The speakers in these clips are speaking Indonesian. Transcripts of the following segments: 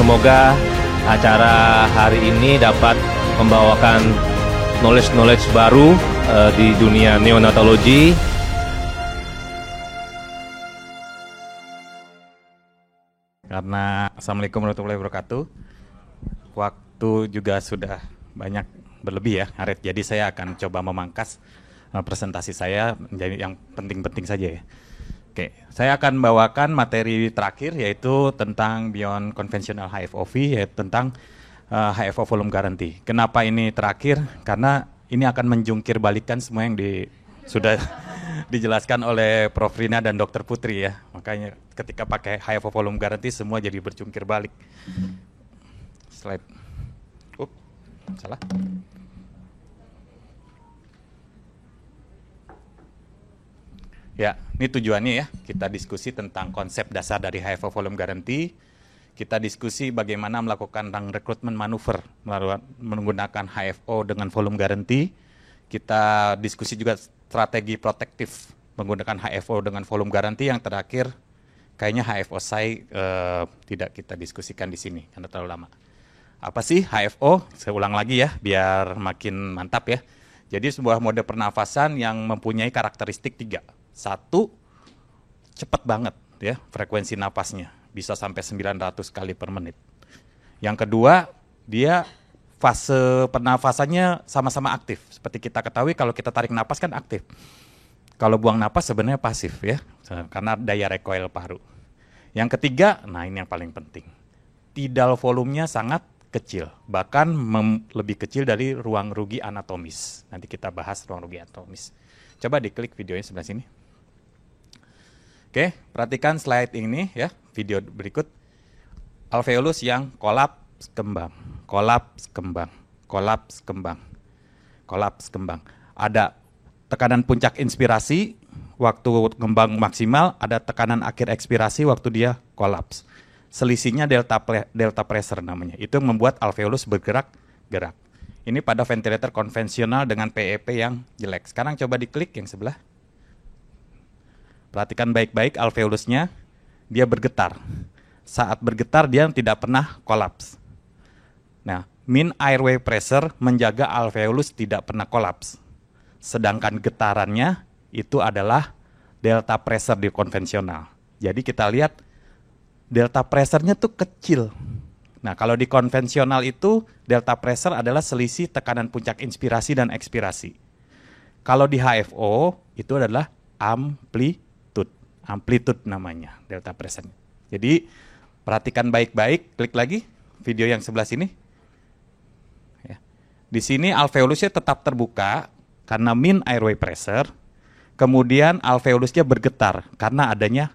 Semoga acara hari ini dapat membawakan knowledge baru di dunia neonatologi. Karena Assalamualaikum warahmatullahi wabarakatuh. Waktu juga sudah banyak berlebih ya, Aret. Jadi saya akan coba memangkas presentasi saya menjadi yang penting-penting saja ya. Oke, saya akan bawakan materi terakhir yaitu tentang beyond conventional HFOV, yaitu tentang HFO volume guarantee. Kenapa ini terakhir? Karena ini akan menjungkir balikan semua yang sudah dijelaskan oleh Prof. Rina dan Dr. Putri ya. Makanya ketika pakai HFO volume guarantee semua jadi berjungkir balik. Slide. Salah. Ya, ini tujuannya ya, kita diskusi tentang konsep dasar dari HFO volume guarantee. Kita diskusi bagaimana melakukan rekrutmen manuver menggunakan HFO dengan volume guarantee. Kita diskusi juga strategi protektif menggunakan HFO dengan volume guarantee. Yang terakhir, kayaknya HFO SAI tidak kita diskusikan di sini karena terlalu lama. Apa sih HFO? Saya ulang lagi ya, biar makin mantap ya. Jadi sebuah mode pernafasan yang mempunyai karakteristik 3. 1, cepat banget ya frekuensi napasnya, bisa sampai 900 kali per menit. Yang kedua, dia fase pernafasannya sama-sama aktif. Seperti kita ketahui kalau kita tarik napas kan aktif. Kalau buang napas sebenarnya pasif ya, karena daya recoil paru. Yang ketiga, nah ini yang paling penting. Tidal volumenya sangat kecil, bahkan lebih kecil dari ruang rugi anatomis. Nanti kita bahas ruang rugi anatomis. Coba diklik videonya sebelah sini. Oke, perhatikan slide ini ya, video berikut. Alveolus yang kolaps kembang, kolaps kembang, kolaps kembang, kolaps kembang. Ada tekanan puncak inspirasi waktu kembang maksimal, ada tekanan akhir ekspirasi waktu dia kolaps. Selisihnya delta pressure namanya. Itu yang membuat alveolus bergerak-gerak. Ini pada ventilator konvensional dengan PEP yang jelek. Sekarang coba diklik yang sebelah. Perhatikan baik-baik alveolusnya, dia bergetar. Saat bergetar dia tidak pernah kolaps. Nah, mean airway pressure menjaga alveolus tidak pernah kolaps. Sedangkan getarannya itu adalah delta pressure di konvensional. Jadi kita lihat delta pressure-nya tuh kecil. Nah, kalau di konvensional itu delta pressure adalah selisih tekanan puncak inspirasi dan ekspirasi. Kalau di HFO itu adalah amplitude namanya delta pressure. Jadi perhatikan baik-baik, klik lagi video yang sebelah sini. Ya. Di sini alveolusnya tetap terbuka karena mean airway pressure. Kemudian alveolusnya bergetar karena adanya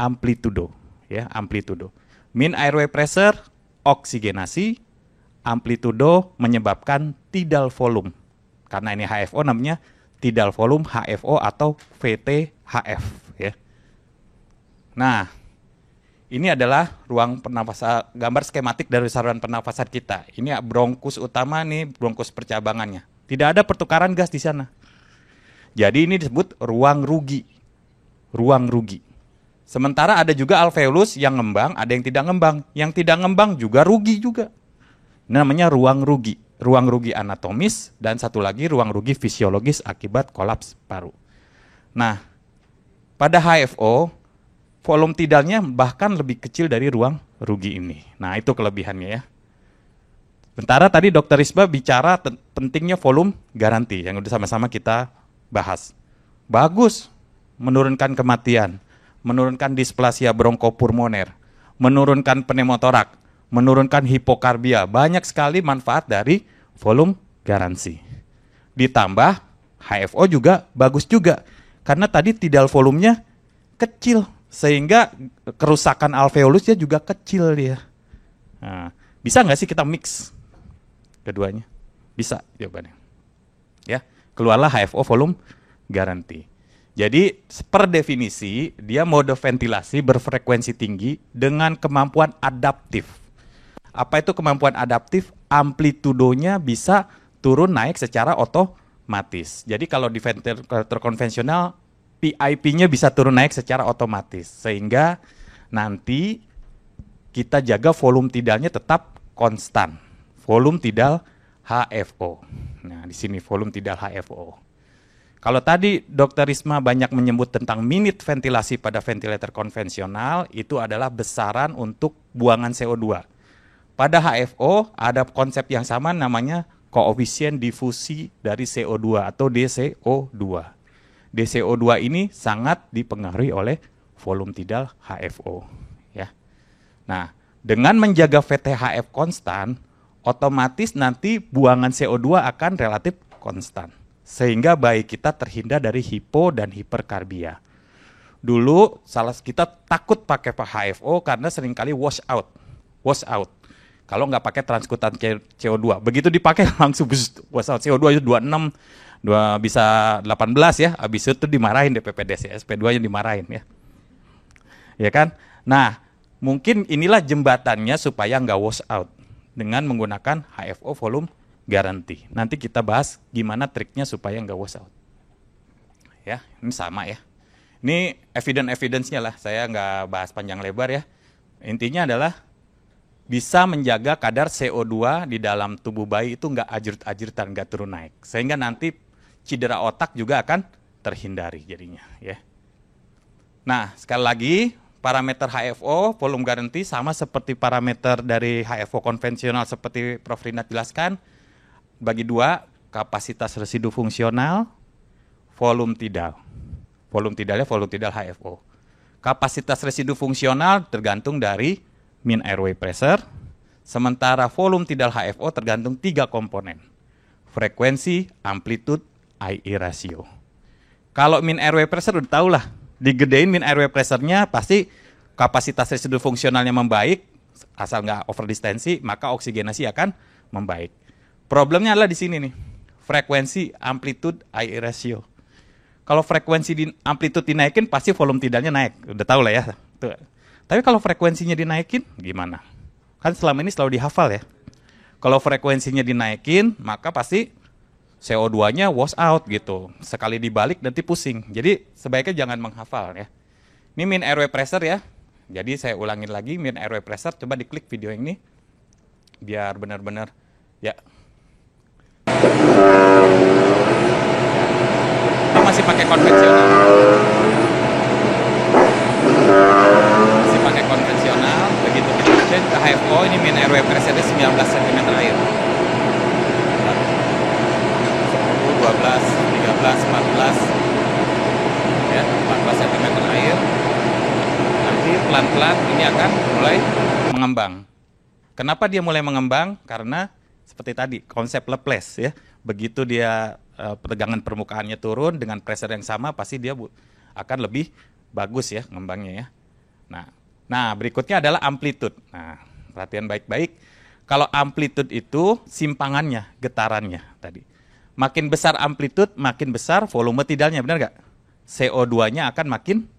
amplitudo, ya, amplitudo. Mean airway pressure oksigenasi, amplitudo menyebabkan tidal volume. Karena ini HFO namanya tidal volume HFO atau VTHF ya. Nah, ini adalah ruang pernafasan, gambar skematik dari saluran pernafasan kita. Ini bronkus utama nih, bronkus percabangannya. Tidak ada pertukaran gas di sana. Jadi ini disebut ruang rugi. Ruang rugi. Sementara ada juga alveolus yang ngembang, ada yang tidak ngembang. Yang tidak ngembang juga rugi juga. Namanya ruang rugi. Ruang rugi anatomis dan satu lagi ruang rugi fisiologis akibat kolaps paru. Nah, pada HFO, volume tidalnya bahkan lebih kecil dari ruang rugi ini. Nah, itu kelebihannya ya. Sementara tadi Dr. Risba bicara pentingnya volume garanti yang udah sama-sama kita bahas. Bagus, menurunkan kematian, menurunkan displasia bronkopulmoner, menurunkan pneumotorak, menurunkan hipokarbia. Banyak sekali manfaat dari volume garansi. Ditambah HFO juga bagus juga, karena tadi tidal volumenya kecil, sehingga kerusakan alveolusnya juga kecil dia. Nah, bisa nggak sih kita mix keduanya? Bisa jawabannya. Ya, keluarlah HFO volume garanti. Jadi per definisi dia mode ventilasi berfrekuensi tinggi dengan kemampuan adaptif. Apa itu kemampuan adaptif? Amplitudonya bisa turun naik secara otomatis. Jadi kalau di ventilator konvensional PIP-nya bisa turun naik secara otomatis, sehingga nanti kita jaga volume tidalnya tetap konstan. Volume tidal HFO. Nah, di sini volume tidal HFO. Kalau tadi Dr. Risma banyak menyebut tentang minute ventilasi pada ventilator konvensional, itu adalah besaran untuk buangan CO2. Pada HFO ada konsep yang sama namanya koefisien difusi dari CO2 atau DCO2. DCO2 ini sangat dipengaruhi oleh volume tidal HFO. Ya. Nah, dengan menjaga VTHF konstan, otomatis nanti buangan CO2 akan relatif konstan. Sehingga bayi kita terhindar dari hipo dan hiperkarbia. Dulu kita takut pakai HFO karena seringkali wash out. Kalau nggak pakai transkutan CO2, begitu dipakai langsung wash out. CO2 itu 26, bisa 18 ya. Habis itu dimarahin DPPDS ya, SP2-nya dimarahin ya. Ya kan? Nah, mungkin inilah jembatannya supaya nggak wash out dengan menggunakan HFO volume guarantee. Nanti kita bahas gimana triknya supaya nggak wash out. Ya, ini sama ya. Ini evidence-nya lah, saya nggak bahas panjang lebar ya. Intinya adalah bisa menjaga kadar CO2 di dalam tubuh bayi itu nggak ajrit-ajritan, nggak turun naik. Sehingga nanti cedera otak juga akan terhindari jadinya. Ya. Nah, sekali lagi, parameter HFO, volume guarantee, sama seperti parameter dari HFO konvensional seperti Prof. Rinat jelaskan, bagi dua, kapasitas residu fungsional, volume tidal. Volume tidalnya volume tidal HFO. Kapasitas residu fungsional tergantung dari mean airway pressure, sementara volume tidal HFO tergantung 3 komponen. Frekuensi, amplitude, IE ratio. Kalau mean airway pressure udah tahu lah, digedein mean airway pressure-nya pasti kapasitas residu fungsionalnya membaik, asal nggak overdistensi, maka oksigenasi akan membaik. Problemnya adalah di sini nih, frekuensi, amplitude, IE ratio. Kalau frekuensi amplitude dinaikin, pasti volume tidalnya naik. Udah tahu lah ya. Tuh. Tapi kalau frekuensinya dinaikin, gimana? Kan selama ini selalu dihafal ya. Kalau frekuensinya dinaikin, maka pasti CO2-nya wash out gitu. Sekali dibalik nanti pusing. Jadi sebaiknya jangan menghafal ya. Ini mean airway pressure ya. Jadi saya ulangin lagi, mean airway pressure. Coba diklik video ini. Biar benar-benar ya. Ini masih pakai konvensional. Masih pakai konvensional. Begitu kita change ke HFO, ini mean airway pressure 19 cm air. 10, 12, 13, 14. Ya, 14 cm air. Nanti pelan-pelan ini akan mulai mengembang. Kenapa dia mulai mengembang? Karena seperti tadi, konsep Laplace ya. Begitu dia tegangan permukaannya turun dengan pressure yang sama, pasti dia akan lebih bagus ya ngembangnya ya. Nah, berikutnya adalah amplitude. Nah, perhatian baik-baik. Kalau amplitude itu simpangannya, getarannya tadi. Makin besar amplitude, makin besar volume tidalnya, benar nggak? CO2-nya akan makin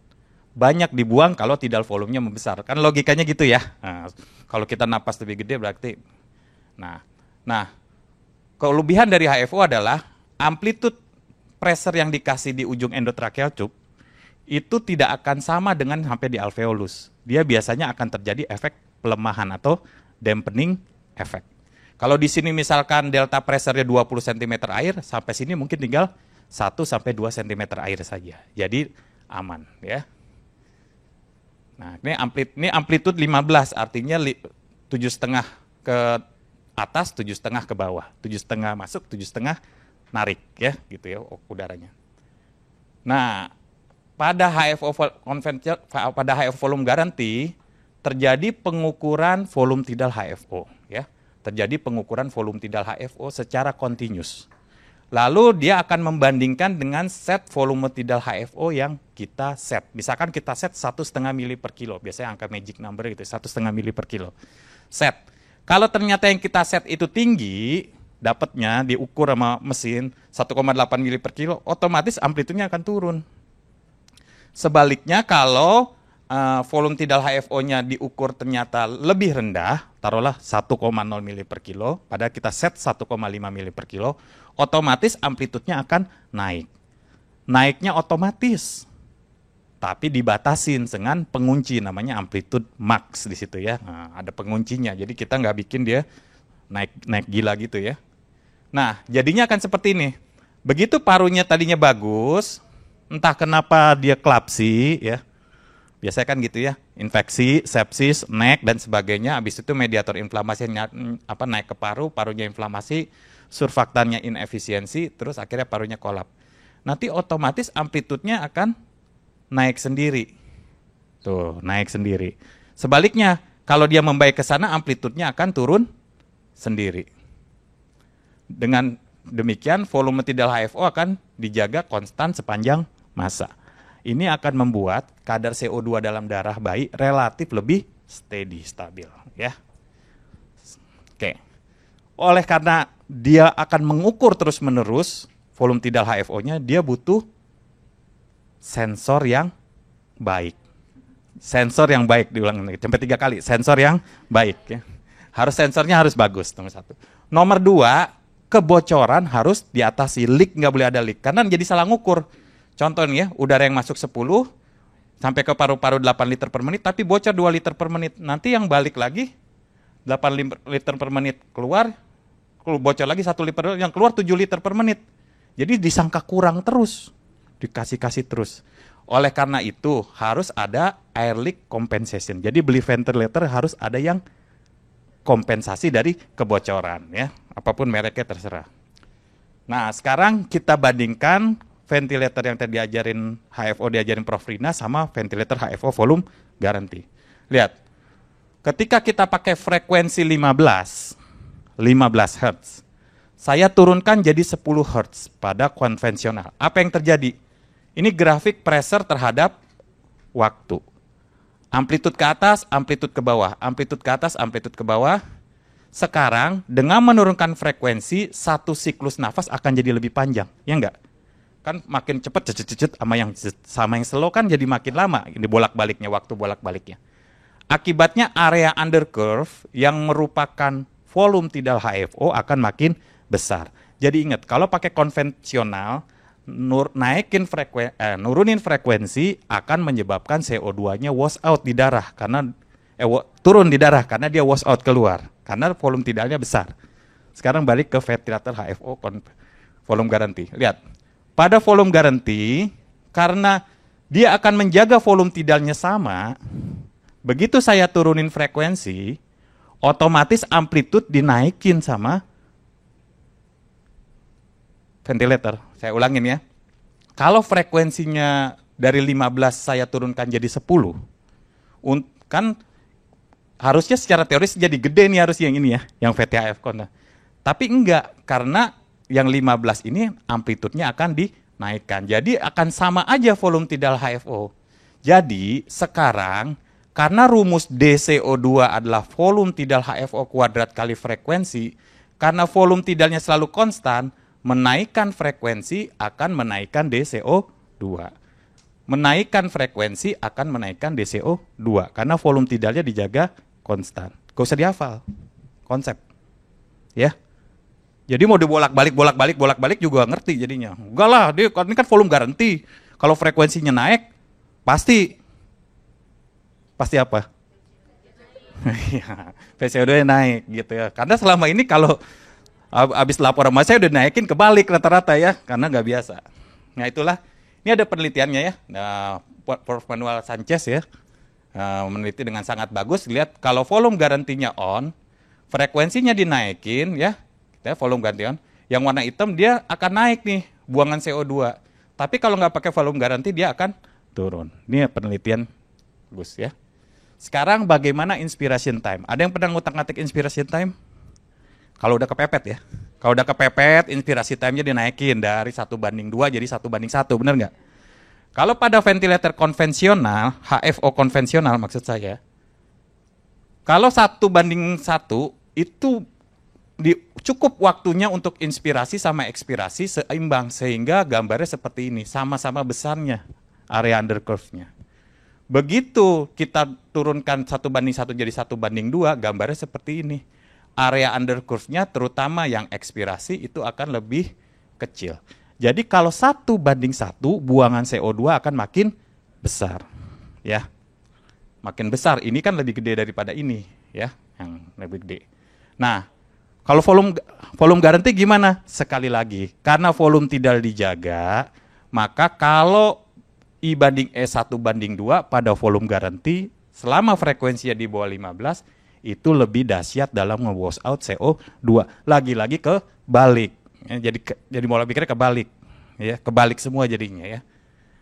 banyak dibuang kalau tidal volumenya membesar. Kan logikanya gitu ya. Nah, kalau kita napas lebih gede berarti. Nah, kelebihan dari HFO adalah amplitude pressure yang dikasih di ujung endotracheal tube itu tidak akan sama dengan sampai di alveolus. Dia biasanya akan terjadi efek pelemahan atau dampening effect. Kalau di sini misalkan delta pressure-nya 20 cm air, sampai sini mungkin tinggal 1 sampai 2 cm air saja. Jadi aman ya. Nah, ini amplitude 15, artinya 7,5 ke atas, 7,5 ke bawah. 7,5 masuk, 7,5 narik ya, gitu ya udaranya. Nah, pada HFO volume guarantee terjadi pengukuran volume tidal HFO ya. Terjadi pengukuran volume tidal HFO secara continuous. Lalu dia akan membandingkan dengan set volume tidal HFO yang kita set. Misalkan kita set 1,5 mili per kilo, biasanya angka magic number gitu, 1,5 mili per kilo. Set. Kalau ternyata yang kita set itu tinggi, dapatnya diukur sama mesin 1,8 mili per kilo, otomatis amplitudenya akan turun. Sebaliknya kalau volume tidal HFO-nya diukur ternyata lebih rendah, taruhlah 1,0 mili per kilo, padahal kita set 1,5 mili per kilo, otomatis amplitudenya akan naik. Naiknya otomatis. tapi dibatasin dengan pengunci namanya amplitude max di situ ya. Nah, ada penguncinya, jadi kita nggak bikin dia naik gila gitu ya. Nah, jadinya akan seperti ini. Begitu parunya tadinya bagus, entah kenapa dia klapsi ya. Biasanya kan gitu ya, infeksi, sepsis, nek dan sebagainya. Habis itu mediator inflamasi naik ke paru, parunya inflamasi, surfaktannya inefisiensi, terus akhirnya parunya kolap. Nanti otomatis amplitudenya akan naik sendiri. Tuh, naik sendiri. Sebaliknya, kalau dia membaik ke sana, amplitudenya akan turun sendiri. Dengan demikian, volume tidal HFO akan dijaga konstan sepanjang masa. Ini akan membuat kadar CO2 dalam darah bayi relatif lebih steady, stabil. Ya. Oke. Oleh karena dia akan mengukur terus-menerus volume tidal HFO-nya, dia butuh sensor yang baik. Sensor yang baik, diulang sampai 3 kali, sensor yang baik. Ya. Sensornya harus bagus, nomor 1. Nomor 2, kebocoran harus diatasi, leak nggak boleh ada leak, karena jadi salah ngukur. Contohnya, udara yang masuk 10, sampai ke paru-paru 8 liter per menit, tapi bocor 2 liter per menit. Nanti yang balik lagi, 8 liter per menit keluar, bocor lagi 1 liter, yang keluar 7 liter per menit. Jadi disangka kurang terus, dikasih-kasih terus. Oleh karena itu, harus ada air leak compensation. Jadi beli ventilator harus ada yang kompensasi dari kebocoran. Ya, apapun mereknya terserah. Nah, sekarang kita bandingkan ventilator yang tadi diajarin HFO, diajarin Prof. Rina sama ventilator HFO volume garanti. Lihat, ketika kita pakai frekuensi 15 Hz, saya turunkan jadi 10 Hz pada konvensional. Apa yang terjadi? Ini grafik pressure terhadap waktu. Amplitude ke atas, amplitude ke bawah, amplitude ke atas, amplitude ke bawah. Sekarang, dengan menurunkan frekuensi, satu siklus nafas akan jadi lebih panjang. Ya enggak? Kan makin cepat cecet sama yang slow kan jadi makin lama ini bolak-baliknya, waktu bolak-baliknya. Akibatnya area under curve yang merupakan volume tidal HFO akan makin besar. Jadi ingat, kalau pakai konvensional nurunin frekuensi akan menyebabkan CO2-nya wash out di darah karena turun di darah karena dia wash out keluar karena volume tidalnya besar. Sekarang balik ke ventilator HFO volume garanti. Lihat. Pada volume garanti, karena dia akan menjaga volume tidalnya sama, begitu saya turunin frekuensi, otomatis amplitude dinaikin sama ventilator. Saya ulangin ya. Kalau frekuensinya dari 15 saya turunkan jadi 10, kan harusnya secara teoris jadi gede nih harus yang ini ya, yang VTHF. Tapi enggak, karena yang 15 ini amplitudenya akan dinaikkan. Jadi akan sama aja volume tidal HFO. Jadi sekarang karena rumus dCO2 adalah volume tidal HFO kuadrat kali frekuensi, karena volume tidalnya selalu konstan, menaikkan frekuensi akan menaikkan dCO2. Menaikkan frekuensi akan menaikkan dCO2 karena volume tidalnya dijaga konstan. Gak usah dihafal konsep. Ya. Jadi mau dibolak-balik juga ngerti jadinya. Enggak lah, ini kan volume garanti. Kalau frekuensinya naik, pasti apa? VCO2 naik gitu ya. Karena selama ini kalau habis lapor sama saya udah naikin kebalik rata-rata ya, karena nggak biasa. Nah itulah, ini ada penelitiannya ya. Nah, Prof. Manuel Sanchez ya, meneliti dengan sangat bagus. Lihat kalau volume garantinya on, frekuensinya dinaikin ya. Volume garanti on, yang warna hitam dia akan naik nih buangan CO2. Tapi kalau nggak pakai volume garanti dia akan turun. Ini penelitian bagus ya. Sekarang bagaimana inspiration time? Ada yang pernah ngutak-ngatik inspiration time? Kalau udah kepepet ya. Kalau udah kepepet, inspirasi time-nya dinaikin dari 1:2 jadi 1:1, benar nggak? Kalau pada ventilator konvensional, HFO konvensional maksud saya, kalau 1:1 itu cukup waktunya untuk inspirasi sama ekspirasi seimbang sehingga gambarnya seperti ini, sama-sama besarnya area under curve-nya. Begitu kita turunkan 1:1 jadi 1:2, gambarnya seperti ini. Area under curve-nya terutama yang ekspirasi itu akan lebih kecil. Jadi kalau 1:1, buangan CO2 akan makin besar, ya. Makin besar, ini kan lebih gede daripada ini, ya, yang lebih gede. Nah, kalau volume garanti gimana? Sekali lagi, karena volume tidak dijaga, maka kalau I banding E 1:2 pada volume garanti, selama frekuensinya di bawah 15, itu lebih dahsyat dalam nge-wash out CO2. Lagi-lagi kebalik. Ya, jadi mau pikirnya kebalik. Ya, kebalik semua jadinya ya.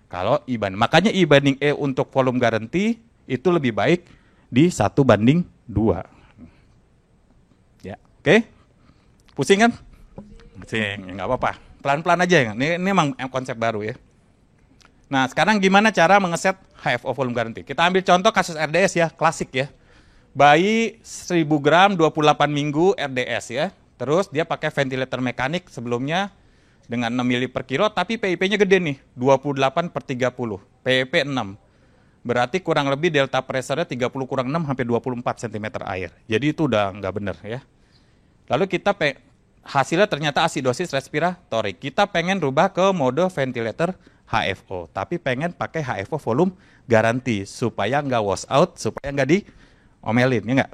Kalau I banding, makanya I banding E untuk volume garanti itu lebih baik di 1:2. Ya, oke? Pusing kan? Pusing, ya nggak apa-apa. Pelan-pelan aja ya. Ini emang konsep baru ya. Nah, sekarang gimana cara mengeset HFO volume garanti? Kita ambil contoh kasus RDS ya, klasik ya. Bayi 1000 gram 28 minggu RDS ya. Terus dia pakai ventilator mekanik sebelumnya dengan 6 mili per kilo, tapi PIP-nya gede nih, 28/30. PIP 6. Berarti kurang lebih delta pressure-nya 30 kurang 6 sampai 24 cm air. Jadi itu udah nggak bener ya. Lalu kita hasilnya ternyata asidosis respiratorik. Kita pengen rubah ke mode ventilator HFO, tapi pengen pakai HFO volume garanti supaya nggak wash out, supaya nggak diomelin, ya nggak?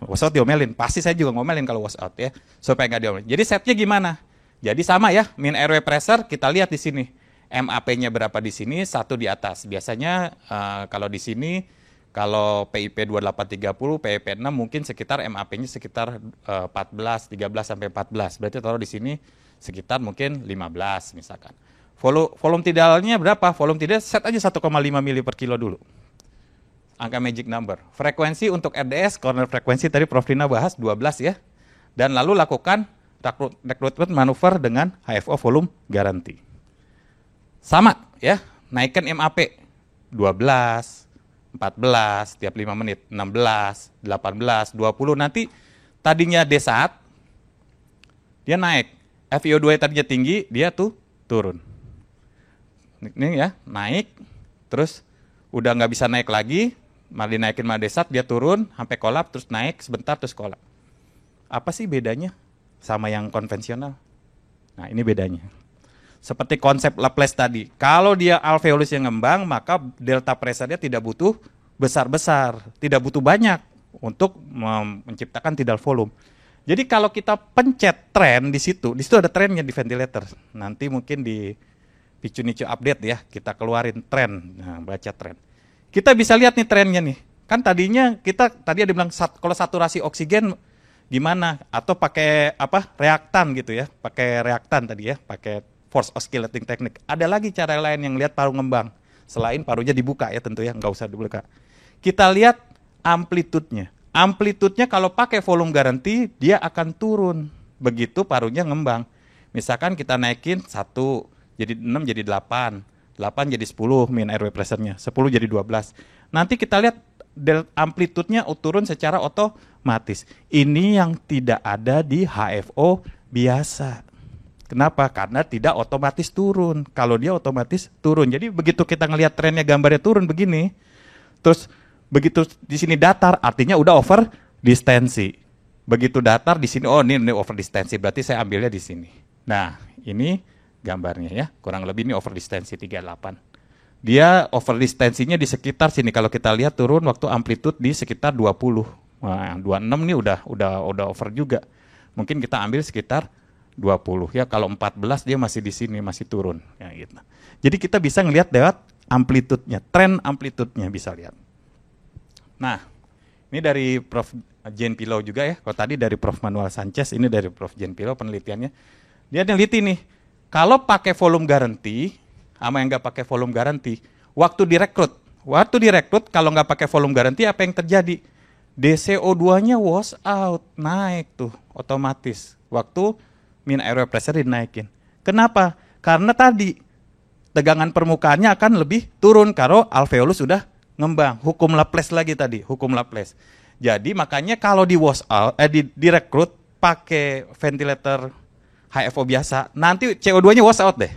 Wash out diomelin, pasti saya juga ngomelin kalau wash out ya, supaya nggak diomelin. Jadi setnya gimana? Jadi sama ya, min airway pressure kita lihat di sini, MAP-nya berapa di sini, 1 di atas. Biasanya kalau di sini, kalau PIP 2830, PIP 6 mungkin sekitar MAP-nya sekitar 14, 13 sampai 14. Berarti taruh di sini sekitar mungkin 15 misalkan. Volume tidalnya berapa? Volume tidal set aja 1,5 mili per kilo dulu. Angka magic number. Frekuensi untuk RDS, corner frekuensi tadi Prof. Dina bahas 12 ya. Dan lalu lakukan recruitment manuver dengan HFO volume garanti. Sama ya, naikkan MAP 12, 14 tiap 5 menit, 16, 18, 20. Nanti tadinya D1, dia naik. FiO2 tadinya tinggi, dia tuh turun. Ini ya, naik, terus udah nggak bisa naik lagi, malah dinaikin sama desat, dia turun, sampai kolap, terus naik sebentar, terus kolap. Apa sih bedanya sama yang konvensional? Nah, ini bedanya. Seperti konsep Laplace tadi, kalau dia alveolus yang ngembang, maka delta pressure-nya tidak butuh besar-besar, tidak butuh banyak untuk menciptakan tidal volume. Jadi kalau kita pencet tren di situ ada trennya di ventilator. Nanti mungkin di Picu-Nicu update ya, kita keluarin tren, nah, baca tren. Kita bisa lihat nih trennya nih. Kan tadinya tadi ada bilang kalau saturasi oksigen gimana? Atau pakai apa? Reaktan gitu ya. Pakai reaktan tadi ya, pakai force oscillating technique. Ada lagi cara lain yang lihat paru ngembang. Selain parunya dibuka ya tentu ya, nggak usah dibuka. Kita lihat amplitudenya. Amplitudenya kalau pakai volume garanti, dia akan turun. Begitu parunya ngembang. Misalkan kita naikin 1, jadi 6 jadi 8, 8 jadi 10 min airway pressure-nya, 10 jadi 12. Nanti kita lihat amplitudenya turun secara otomatis. Ini yang tidak ada di HFO biasa. Kenapa? Karena tidak otomatis turun. Kalau dia otomatis turun. Jadi begitu kita ngelihat trennya gambarnya turun begini, terus begitu di sini datar, artinya udah over distensi. Begitu datar di sini, oh ini over distensi, berarti saya ambilnya di sini. Nah, ini gambarnya ya, kurang lebih ini over distensi 38. Dia over distensinya di sekitar sini, kalau kita lihat turun waktu amplitude di sekitar 20. Nah, 26 ini udah over juga. Mungkin kita ambil sekitar 20 ya, kalau 14 dia masih di sini, masih turun ya gitu. Jadi kita bisa ngelihat lewat amplitudenya, tren amplitudenya bisa lihat. Nah, ini dari Prof. Jane Pillow juga ya. Kalau tadi dari Prof. Manuel Sanchez, ini dari Prof. Jane Pillow penelitiannya. Dia neliti nih, kalau pakai volume garanti sama yang nggak pakai volume garanti, waktu direkrut kalau nggak pakai volume garanti apa yang terjadi? DCO2-nya wash out, naik tuh otomatis. Waktu min airway pressure dinaikin. Kenapa? Karena tadi tegangan permukaannya akan lebih turun kalau alveolus sudah ngembang. Hukum Laplace lagi tadi, hukum Laplace. Jadi makanya kalau di wash out, direkrut pakai ventilator HFO biasa, nanti CO2-nya wash out deh.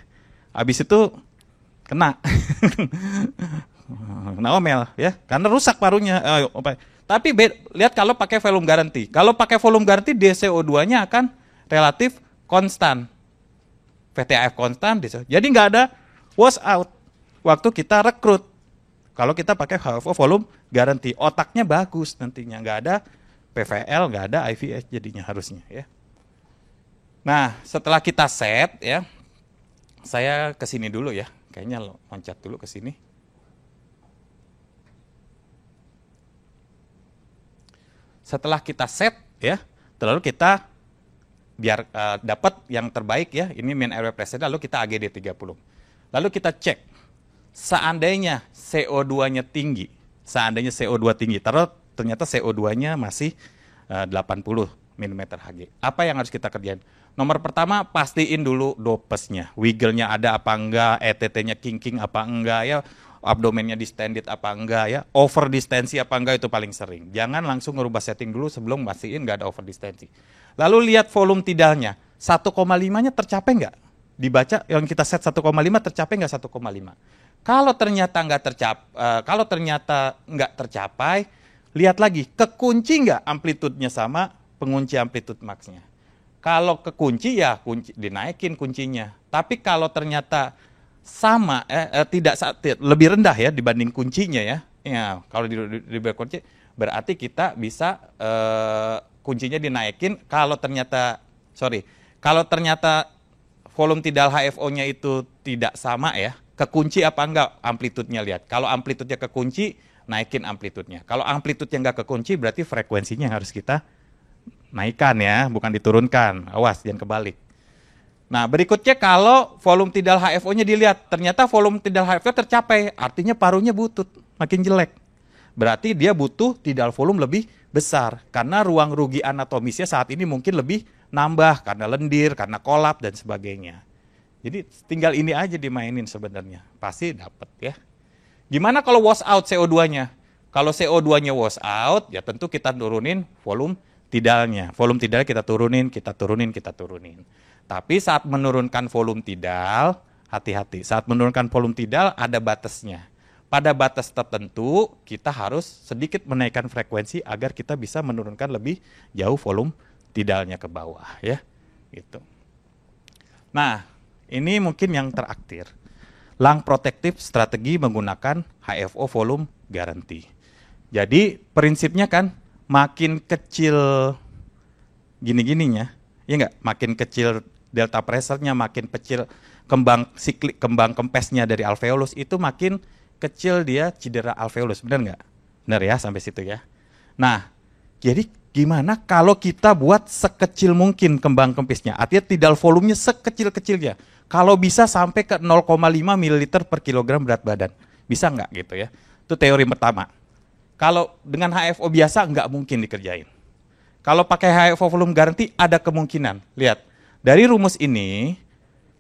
Habis itu kena. Kena omel ya, karena rusak parunya. Tapi lihat kalau pakai volume garanti. Kalau pakai volume garanti DCO2-nya akan relatif konstan. VTAF konstan, jadi nggak ada wash out. waktu kita rekrut. Kalau kita pakai HFO volume guarantee, otaknya bagus nantinya, nggak ada PVL, nggak ada IVS jadinya harusnya ya. Nah, setelah kita set ya, saya ke sini dulu ya, kayaknya loncat dulu ke sini. Setelah kita set ya, lalu kita biar dapat yang terbaik ya, ini main airway pressure, lalu kita AGD 30. Lalu kita cek, seandainya CO2-nya tinggi, ternyata CO2-nya masih 80 mm Hg. Apa yang harus kita kerjain? Nomor pertama, pastiin dulu dopesnya, wiggle-nya ada apa enggak, ETT-nya kinking apa enggak ya, abdomennya distended apa enggak ya, over distensi apa enggak, itu paling sering. Jangan langsung ngerubah setting dulu sebelum pastiin enggak ada over distensi. Lalu lihat volume tidalnya, 1,5-nya tercapai enggak? Dibaca yang kita set 1,5 tercapai enggak 1,5? Kalau ternyata enggak tercapai, lihat lagi kekunci enggak amplitudenya sama pengunci amplitude max-nya. Kalau kekunci ya dinaikin kuncinya. Tapi kalau ternyata sama tidak lebih rendah ya dibanding kuncinya ya. Ya, kalau di kunci berarti kita bisa kuncinya dinaikin. Kalau ternyata volume tidal HFO-nya itu tidak sama ya, kekunci apa enggak amplitudenya, lihat. Kalau amplitudenya kekunci, naikin amplitudenya. Kalau amplitudenya enggak kekunci, berarti frekuensinya yang harus kita naikkan ya, bukan diturunkan. Awas, jangan kebalik. Nah, berikutnya kalau volume tidal HFO-nya dilihat, ternyata volume tidal HFO tercapai, artinya parunya butut, makin jelek. Berarti dia butuh tidal volume lebih besar, karena ruang rugi anatomisnya saat ini mungkin lebih nambah, karena lendir, karena kolap, dan sebagainya. Jadi tinggal ini aja dimainin sebenarnya, pasti dapat ya. Gimana kalau wash out CO2-nya? Kalau CO2-nya wash out, ya tentu kita turunin volume tidalnya. Volume tidalnya kita turunin. Tapi saat menurunkan volume tidal, hati-hati. Saat menurunkan volume tidal ada batasnya. Pada batas tertentu, kita harus sedikit menaikkan frekuensi agar kita bisa menurunkan lebih jauh volume tidalnya ke bawah ya. Gitu. Nah, ini mungkin yang terakhir. Lung protective strategi menggunakan HFO volume guarantee. Jadi prinsipnya kan makin kecil gini-gininya, ya enggak? Makin kecil delta pressure-nya, makin kecil kembang kempesnya dari alveolus, itu makin kecil dia cedera alveolus, benar nggak? Benar ya, sampai situ ya. Nah, jadi gimana kalau kita buat sekecil mungkin kembang kempisnya, artinya tidal volumenya sekecil-kecilnya. Kalau bisa sampai ke 0,5 ml per kilogram berat badan. Bisa nggak gitu ya? Itu teori pertama. Kalau dengan HFO biasa nggak mungkin dikerjain. Kalau pakai HFO volume guarantee ada kemungkinan. Lihat, dari rumus ini,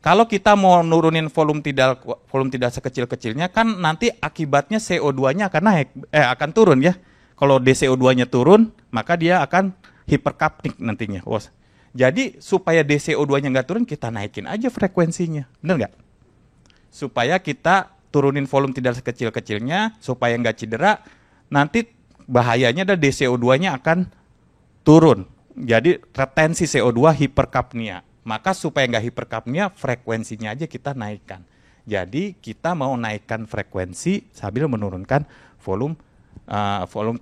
kalau kita mau nurunin volume tidal sekecil-kecilnya, kan nanti akibatnya CO2-nya akan turun ya. Kalau DCO2-nya turun, maka dia akan hiperkapnik nantinya. Jadi supaya DCO2-nya nggak turun, kita naikin aja frekuensinya. Bener nggak? Supaya kita turunin volume tidal sekecil-kecilnya, supaya nggak cedera, nanti bahayanya ada DCO2-nya akan turun. Jadi retensi CO2 hiperkapnia. Maka supaya nggak hiperkapnia, frekuensinya aja kita naikkan. Jadi kita mau naikkan frekuensi sambil menurunkan volume.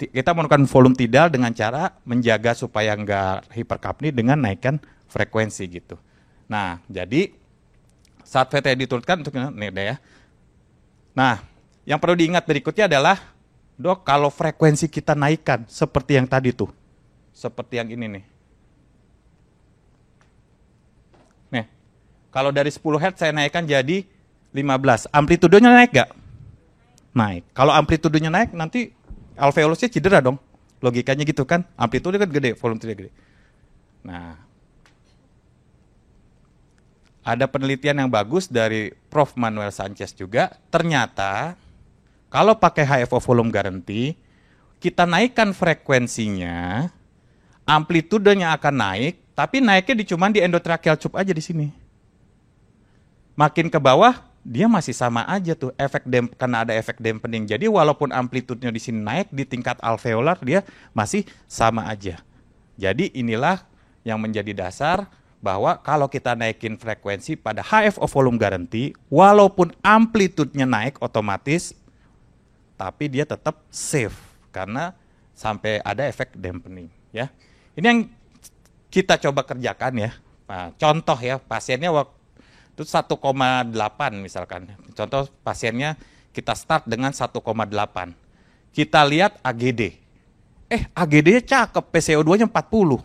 Kita menurunkan volume tidal dengan cara menjaga supaya nggak hiperkapni dengan naikkan frekuensi gitu. Nah, jadi saat VT diturunkan untuk ini ya. Nah, yang perlu diingat berikutnya adalah, dok, kalau frekuensi kita naikkan seperti yang tadi tuh, seperti yang ini nih. Nih, kalau dari 10 Hz saya naikkan jadi 15. Amplitudenya naik nggak? Naik. Kalau amplitudenya naik, nanti alveolusnya cedera dong. Logikanya gitu kan. Amplitude kan gede, volume tidak gede. Nah, ada penelitian yang bagus dari Prof. Manuel Sanchez juga. Ternyata, kalau pakai HFO volume guarantee, kita naikkan frekuensinya, amplitudenya akan naik, tapi naiknya cuma di endotracheal tube aja di sini. Makin ke bawah, dia masih sama aja tuh, karena ada efek dampening. Jadi walaupun amplitudenya di sini naik, di tingkat alveolar dia masih sama aja. Jadi inilah yang menjadi dasar bahwa kalau kita naikin frekuensi pada HFO volume garanti, walaupun amplitudenya naik otomatis, tapi dia tetap safe karena sampai ada efek dampening. Ya, ini yang kita coba kerjakan ya. Nah, contoh ya, pasiennya waktu itu 1,8 misalkan. Contoh pasiennya kita start dengan 1,8. Kita lihat AGD. AGD-nya cakep, PCO2-nya 40.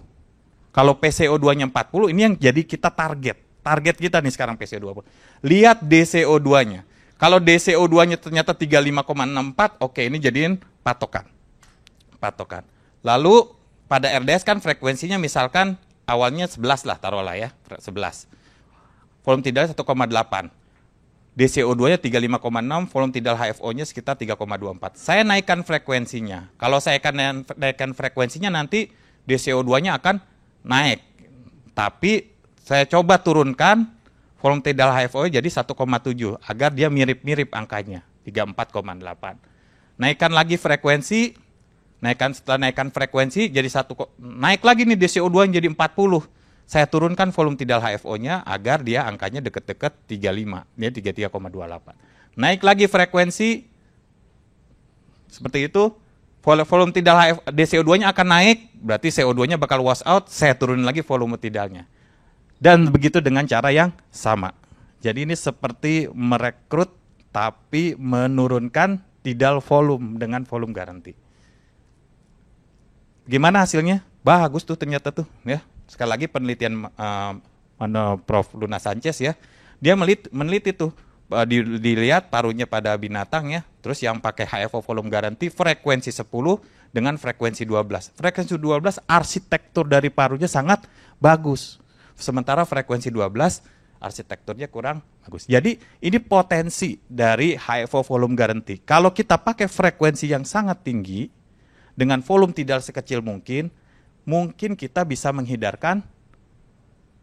Kalau PCO2-nya 40, ini yang jadi kita target. Target kita nih sekarang PCO2. Lihat DCO2-nya. Kalau DCO2-nya ternyata 35,64, oke, ini jadiin patokan. Lalu pada RDS kan frekuensinya misalkan awalnya 11 lah, taruhlah ya, 11. Volume tidal 1,8. DCO2-nya 35,6, volume tidal HFO-nya sekitar 3,24. Saya naikkan frekuensinya. Kalau saya akan naikkan frekuensinya nanti DCO2-nya akan naik. Tapi saya coba turunkan volume tidal HFO jadi 1,7 agar dia mirip-mirip angkanya, 34,8. Naikkan lagi frekuensi, setelah naikkan frekuensi jadi naik lagi nih DCO2 jadi 40. Saya turunkan volume tidal HFO-nya agar dia angkanya deket-deket 35, dia 33,28. Naik lagi frekuensi seperti itu. Volume tidal DCO2-nya akan naik, berarti CO2-nya bakal wash out, saya turunin lagi volume tidalnya. Dan begitu dengan cara yang sama. Jadi ini seperti merekrut tapi menurunkan tidal volume dengan volume garanti. Gimana hasilnya? Bagus tuh ternyata tuh ya. Sekali lagi penelitian Prof. Luna Sanchez ya. Dia meneliti tuh. Dilihat parunya pada binatang ya, terus yang pakai HFO volume garanti frekuensi 10 dengan frekuensi 12. Frekuensi 12 arsitektur dari parunya sangat bagus. Sementara frekuensi 12 arsitekturnya kurang bagus. Jadi ini potensi dari HFO volume garanti. Kalau kita pakai frekuensi yang sangat tinggi dengan volume tidal sekecil mungkin kita bisa menghindarkan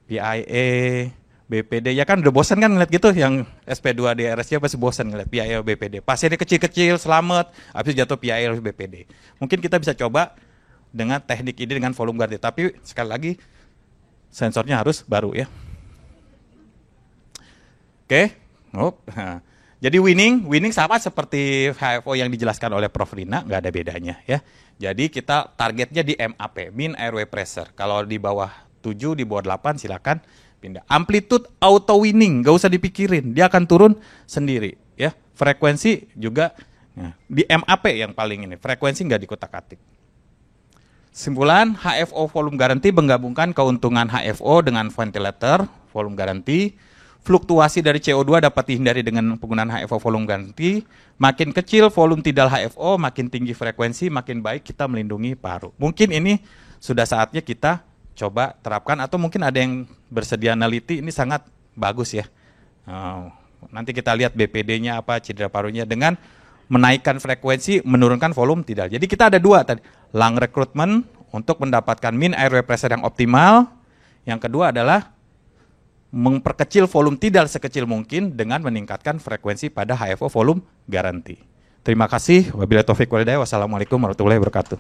PIA, BPD, ya kan udah bosan kan ngeliat gitu yang SP2 DRS-nya pasti bosan ngeliat PIA BPD. Pasiennya kecil-kecil, selamat, habis jatuh PIA BPD. Mungkin kita bisa coba dengan teknik ini dengan volume garanti, tapi sekali lagi sensornya harus baru ya. Oke. Nah. Jadi winning sama seperti HFO yang dijelaskan oleh Prof. Rina, nggak ada bedanya ya. Jadi kita targetnya di MAP, mean airway pressure. Kalau di bawah 7, di bawah 8 silakan pindah. Amplitude auto winning, nggak usah dipikirin, dia akan turun sendiri ya. Frekuensi juga di MAP yang paling ini, frekuensi nggak dikutak-atik. Kesimpulan, HFO volume garanti menggabungkan keuntungan HFO dengan ventilator volume garanti. Fluktuasi dari CO2 dapat dihindari dengan penggunaan HFO volume garanti. Makin kecil volume tidal HFO, makin tinggi frekuensi, makin baik kita melindungi paru. Mungkin ini sudah saatnya kita coba terapkan, atau mungkin ada yang bersedia neliti, ini sangat bagus ya. Nanti kita lihat BPD-nya apa, cedera parunya, dengan menaikkan frekuensi, menurunkan volume tidal. Jadi kita ada dua tadi, lung recruitment untuk mendapatkan mean airway pressure yang optimal. Yang kedua adalah memperkecil volume tidal sekecil mungkin dengan meningkatkan frekuensi pada HFO volume garanti. Terima kasih. Wabillahi taufiq wal hidayah. Wassalamualaikum warahmatullahi wabarakatuh.